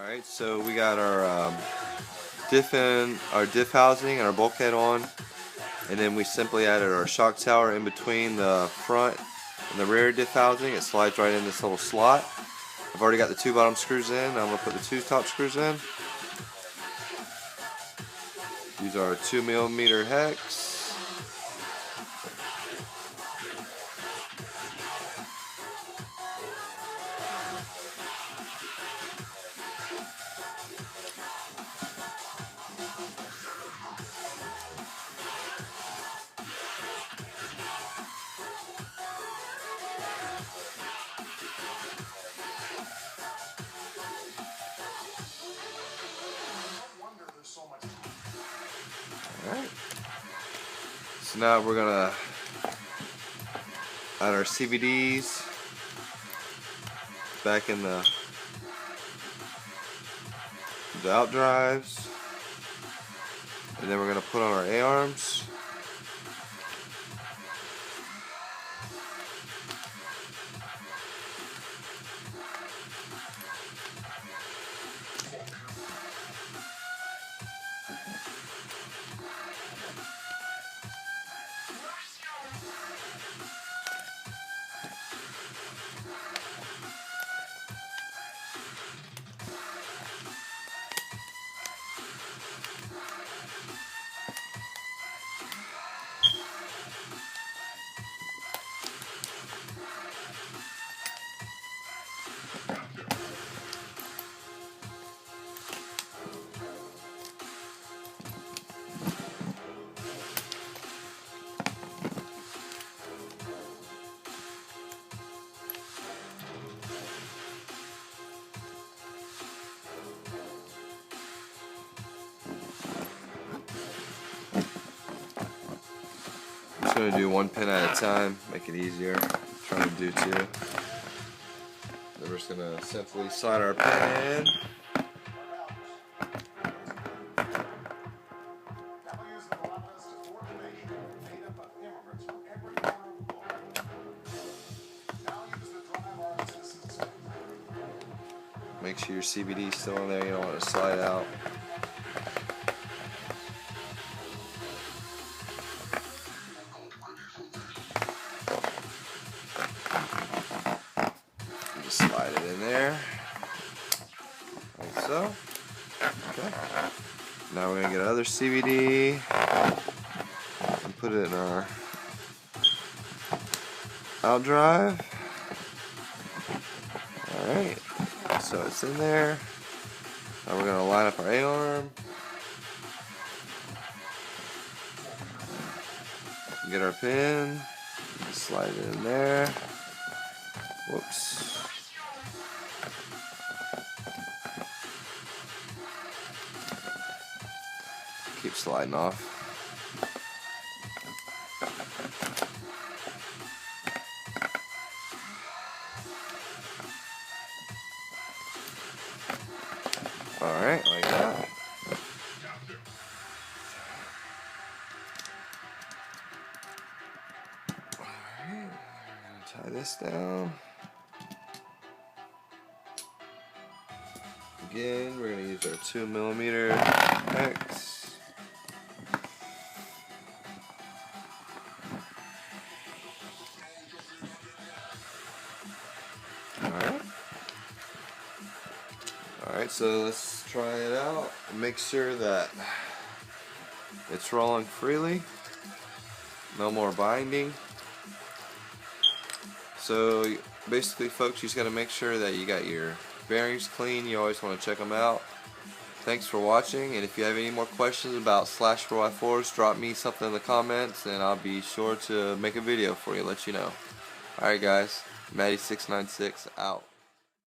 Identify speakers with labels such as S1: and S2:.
S1: Alright, so we got our diff housing and our bulkhead on, and then we simply added our shock tower in between the front and the rear diff housing. It slides right in this little slot. I've already got the two bottom screws in. I'm going to put the two top screws in. Use our 2mm hex. Alright, so now we're gonna add our CVDs back in the out drives, and then we're gonna put on our A-arms. I'm just going to do one pin at a time, make it easier. I'm trying to do two. Then we're just going to simply slide our pin in. Make sure your CVD is still in there, you don't want it to slide out. Just slide it in there, like so. Okay. Now we're going to get another CVD and put it in our out drive. Alright, so it's in there. Now we're going to line up our A-arm. Get our pin, just slide it in there. Whoops. Keep sliding off. Alright, like that. Alright, tie this down. Again, we're going to use our 2mm hex. Alright, so let's try it out and make sure that it's rolling freely. No more binding. So basically, folks, you just got to make sure that you got your bearings clean. You always want to check them out. Thanks for watching, and if you have any more questions about Slash 4x4s, drop me something in the comments and I'll be sure to make a video for you, let you know. Alright guys, Maddie696 out.